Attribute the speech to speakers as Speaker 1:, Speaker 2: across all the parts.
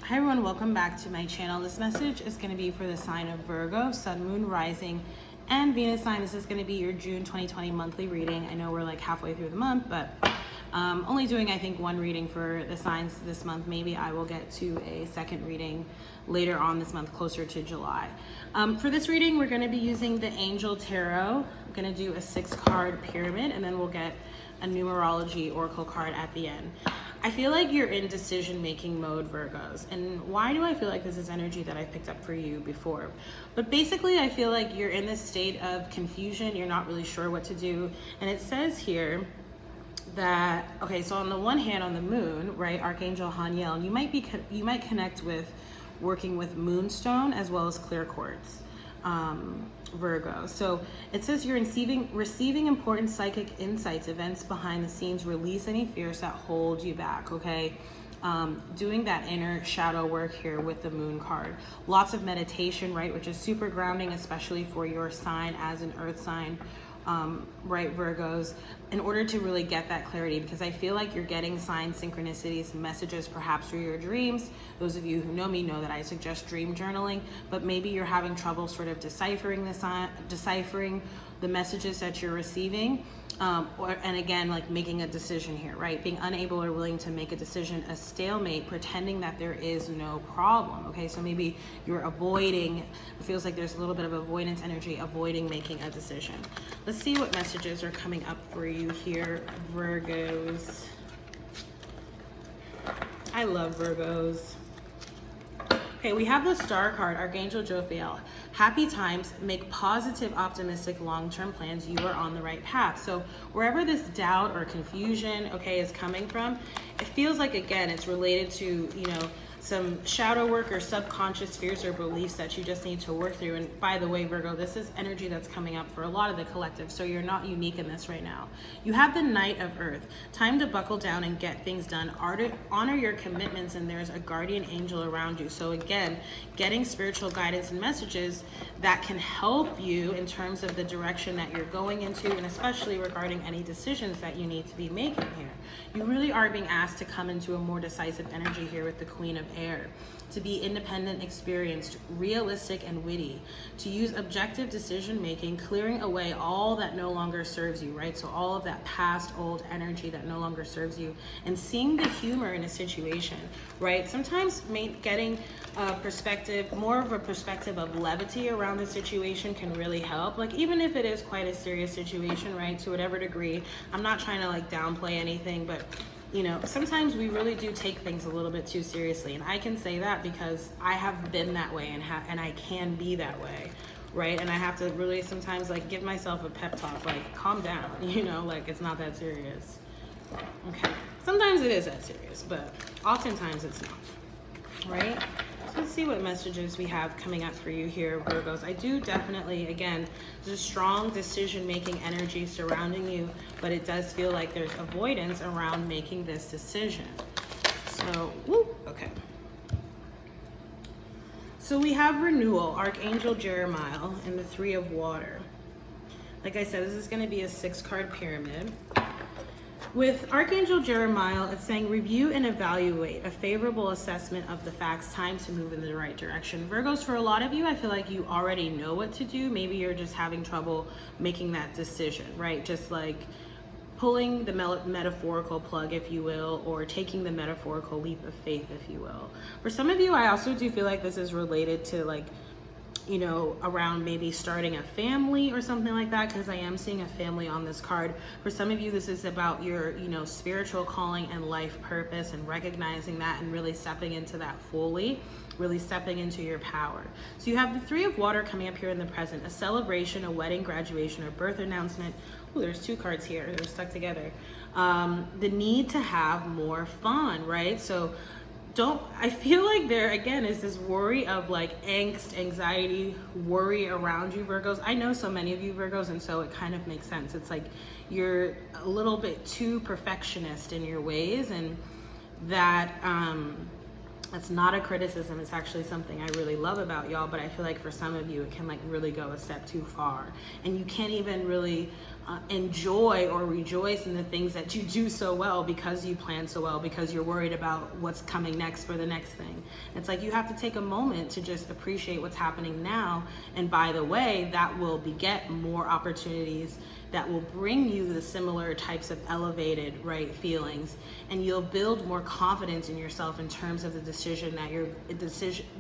Speaker 1: Hi everyone, welcome back to my channel. This message is going to be for the sign of Virgo, Sun, Moon, Rising, and Venus sign. This is going to be your June 2020 monthly reading. I know we're like halfway through the month, but only doing I think one reading for the signs this month. Maybe I will get to a second reading later on this month, closer to July. For this reading, we're going to be using the Angel Tarot. I'm going to do a 6-card pyramid, and then we'll get a numerology oracle card at the end. I feel like you're in decision-making mode, Virgos. And why do I feel like this is energy that I picked up for you before? But basically, I feel like you're in this state of confusion. You're not really sure what to do. And it says here that, okay, so on the one hand, on the moon, right, Archangel Haniel, you might connect with working with moonstone as well as clear quartz. Virgo. So it says you're receiving important psychic insights, events behind the scenes, release any fears that hold you back, okay? Doing that inner shadow work here with the moon card. Lots of meditation, right, which is super grounding, especially for your sign as an earth sign, right, Virgos, in order to really get that clarity, because I feel like you're getting signs, synchronicities, messages perhaps through your dreams. Those of you who know me know that I suggest dream journaling, but maybe you're having trouble sort of deciphering the messages that you're receiving, and again, like making a decision here, right? Being unable or willing to make a decision, a stalemate, pretending that there is no problem, okay? So maybe you're avoiding, it feels like there's a little bit of avoidance energy, avoiding making a decision. Let's see what messages are coming up for you here, Virgos. I love Virgos. Okay, we have the Star card, Archangel Jophiel. Happy times, make positive, optimistic, long-term plans. You are on the right path. So wherever this doubt or confusion, okay, is coming from, it feels like, again, it's related to, you know, some shadow work or subconscious fears or beliefs that you just need to work through. And by the way, Virgo, this is energy that's coming up for a lot of the collective, so you're not unique in this right now. You have the Knight of Earth. Time to buckle down and get things done. Honor your commitments, and there's a guardian angel around you. So again, getting spiritual guidance and messages that can help you in terms of the direction that you're going into, and especially regarding any decisions that you need to be making here. You really are being asked to come into a more decisive energy here with the Queen of Air, to be independent, experienced, realistic, and witty, to use objective decision making, clearing away all that no longer serves you, right? So all of that past old energy that no longer serves you, and seeing the humor in a situation, right? Sometimes getting a perspective, more of a perspective of levity around the situation can really help. Like, even if it is quite a serious situation, right, to whatever degree, I'm not trying to like downplay anything, but you know, sometimes we really do take things a little bit too seriously. And I can say that because I have been that way, and I can be that way, right? And I have to really sometimes like give myself a pep talk, like calm down, you know, like it's not that serious. Okay, sometimes it is that serious, but oftentimes it's not, right? So let's see what messages we have coming up for you here, Virgos. I do definitely, again, there's a strong decision-making energy surrounding you, but it does feel like there's avoidance around making this decision. So, okay. So we have renewal, Archangel Jeremiah, and the 3 of Water. Like I said, this is going to be a 6-card pyramid. With Archangel Jeremiah, it's saying review and evaluate, a favorable assessment of the facts, time to move in the right direction. Virgos, for a lot of you, I feel like you already know what to do. Maybe you're just having trouble making that decision, right? Just like pulling the metaphorical plug, if you will, or taking the metaphorical leap of faith, if you will. For some of you, I also do feel like this is related to like, you know, around maybe starting a family or something like that, because I am seeing a family on this card. For some of you, this is about your, you know, spiritual calling and life purpose, and recognizing that and really stepping into that fully, really stepping into your power. So you have the 3 of Water coming up here in the present, a celebration, a wedding, graduation, or birth announcement. Oh, there's 2 cards here, they're stuck together. The need to have more fun, right? So I feel like there again is this worry of like angst, anxiety, worry around you, Virgos. I know so many of you Virgos, and so it kind of makes sense. It's like you're a little bit too perfectionist in your ways, and that That's not a criticism. It's actually something I really love about y'all, but I feel like for some of you, it can like really go a step too far. And you can't even really enjoy or rejoice in the things that you do so well because you plan so well, because you're worried about what's coming next for the next thing. It's like you have to take a moment to just appreciate what's happening now. And by the way, that will beget more opportunities that will bring you the similar types of elevated, right, feelings, and you'll build more confidence in yourself in terms of the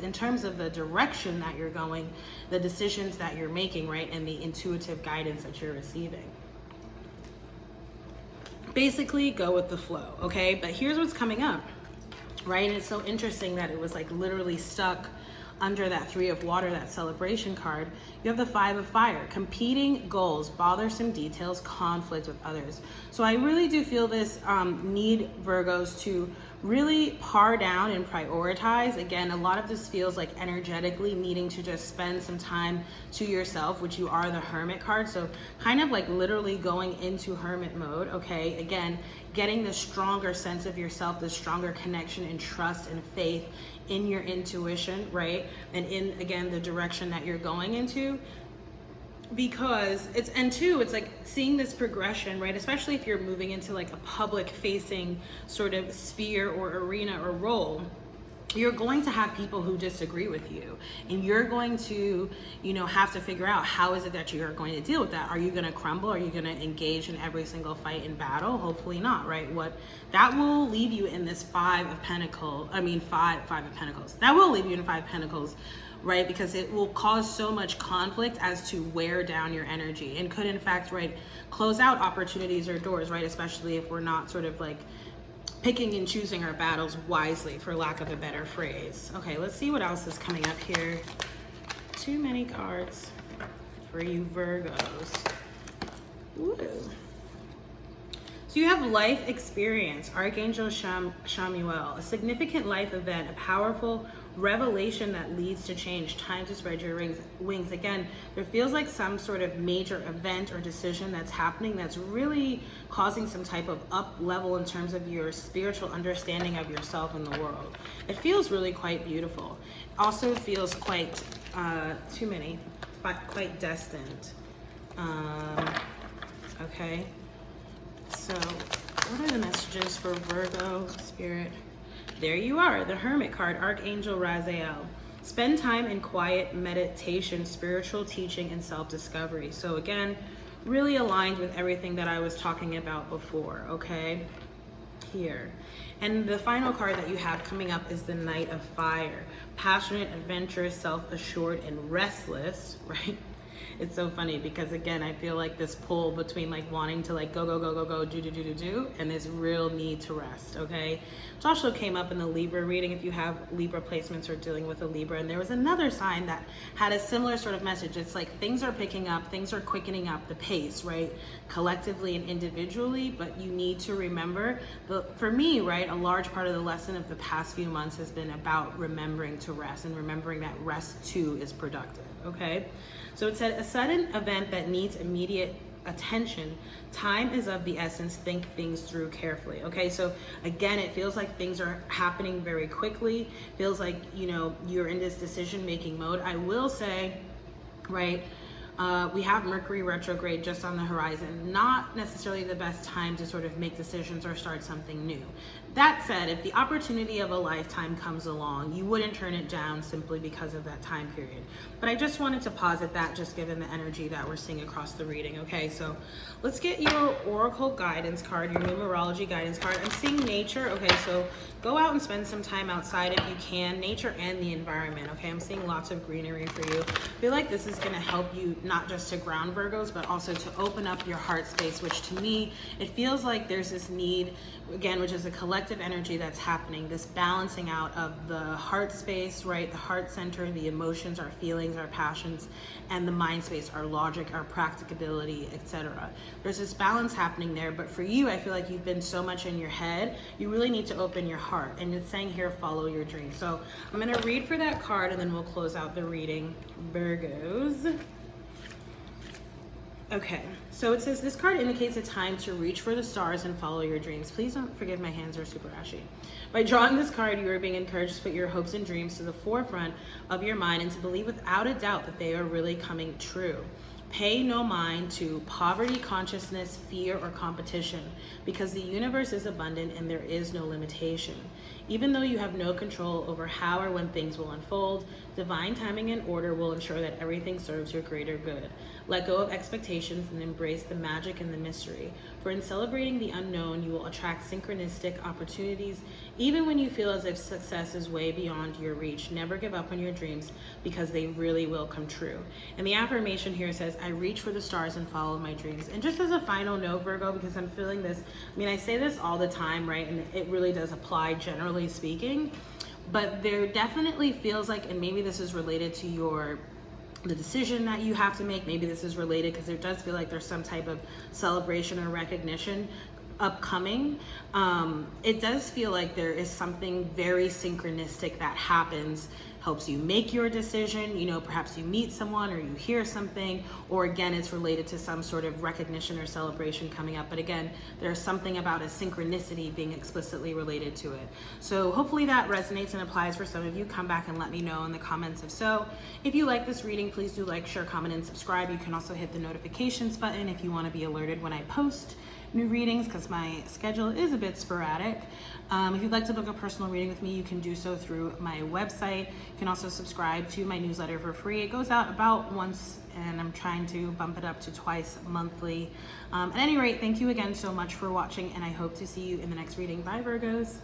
Speaker 1: in terms of the direction that you're going, the decisions that you're making, right, and the intuitive guidance that you're receiving. Basically, go with the flow, okay? But here's what's coming up, right? And it's so interesting that it was like literally stuck under that 3 of water, that celebration card. You have the 5 of fire, competing goals, bothersome details, conflict with others. So I really do feel this need Virgos to really par down and prioritize. Again, a lot of this feels like energetically needing to just spend some time to yourself, which you are the Hermit card. So kind of like literally going into hermit mode, okay? Again, getting the stronger sense of yourself, the stronger connection and trust and faith in your intuition, right? And in, again, the direction that you're going into. Because it's, and two, it's like seeing this progression, right? Especially if you're moving into like a public facing sort of sphere or arena or role, you're going to have people who disagree with you, and you're going to, you know, have to figure out how is it that you're going to deal with that. Are you going to crumble? Are you going to engage in every single fight and battle? Hopefully not, right? What that will leave you in this five of pentacles. That will leave you in 5 pentacles, right? Because it will cause so much conflict as to wear down your energy, and could in fact, right, close out opportunities or doors, right? Especially if we're not sort of like picking and choosing our battles wisely, for lack of a better phrase. Okay, let's see what else is coming up here. Too many cards for you Virgos. Ooh. So you have life experience, Archangel Shamuel, a significant life event, a powerful revelation that leads to change, time to spread your wings. Again, there feels like some sort of major event or decision that's happening that's really causing some type of up level in terms of your spiritual understanding of yourself and the world. It feels really quite beautiful. Also feels quite, quite destined. Okay. So what are the messages for Virgo Spirit? There you are, the Hermit card, Archangel Raziel. Spend time in quiet meditation, spiritual teaching, and self-discovery. So again, really aligned with everything that I was talking about before, okay? Here. And the final card that you have coming up is the Knight of Fire. Passionate, adventurous, self-assured, and restless, right? It's so funny because again, I feel like this pull between like wanting to like go, do, and this real need to rest, okay? Which also came up in the Libra reading if you have Libra placements or dealing with a Libra. And there was another sign that had a similar sort of message. It's like things are picking up, things are quickening up the pace, right? Collectively and individually, but you need to remember, for me, right, a large part of the lesson of the past few months has been about remembering to rest and remembering that rest too is productive, okay? So it said a sudden event that needs immediate attention. Time is of the essence. Think things through carefully. Okay, so again, it feels like things are happening very quickly. Feels like, you know, you're in this decision-making mode. I will say, right, we have Mercury retrograde just on the horizon. Not necessarily the best time to sort of make decisions or start something new. That said, if the opportunity of a lifetime comes along, you wouldn't turn it down simply because of that time period. But I just wanted to posit that just given the energy that we're seeing across the reading. Okay, so let's get your Oracle guidance card, your Numerology guidance card. I'm seeing nature. Okay, so go out and spend some time outside if you can, nature and the environment. Okay, I'm seeing lots of greenery for you. I feel like this is going to help you not just to ground Virgos, but also to open up your heart space, which to me, it feels like there's this need, again, which is a collective energy that's happening, this balancing out of the heart space, right? The heart center, the emotions, our feelings, our passions, and the mind space, our logic, our practicability, etc. There's this balance happening there, but for you, I feel like you've been so much in your head, you really need to open your heart. And it's saying here, follow your dreams. So I'm going to read for that card and then we'll close out the reading. Virgos. Okay, so it says this card indicates a time to reach for the stars and follow your dreams. Please don't forgive my hands are super ashy. By drawing this card, you are being encouraged to put your hopes and dreams to the forefront of your mind and to believe without a doubt that they are really coming true. Pay no mind to poverty, consciousness, fear, or competition, because the universe is abundant and there is no limitation. Even though you have no control over how or when things will unfold, divine timing and order will ensure that everything serves your greater good. Let go of expectations and embrace the magic and the mystery. For in celebrating the unknown, you will attract synchronistic opportunities, even when you feel as if success is way beyond your reach. Never give up on your dreams, because they really will come true. And the affirmation here says, I reach for the stars and follow my dreams. And just as a final note, Virgo, because I'm feeling this, I mean, I say this all the time, right? And it really does apply generally speaking, but there definitely feels like, and maybe this is related to the decision that you have to make. Maybe this is related because there does feel like there's some type of celebration or recognition upcoming. It does feel like there is something very synchronistic that happens, helps you make your decision. You know, perhaps you meet someone or you hear something, or again, it's related to some sort of recognition or celebration coming up. But again, there's something about a synchronicity being explicitly related to it. So hopefully that resonates and applies for some of you. Come back and let me know in the comments if so. If you like this reading, please do like, share, comment, and subscribe. You can also hit the notifications button if you want to be alerted when I post new readings, because my schedule is a bit sporadic. If you'd like to book a personal reading with me, you can do so through my website. You can also subscribe to my newsletter for free. It goes out about once, and I'm trying to bump it up to twice monthly. At any rate, thank you again so much for watching, and I hope to see you in the next reading. Bye, Virgos.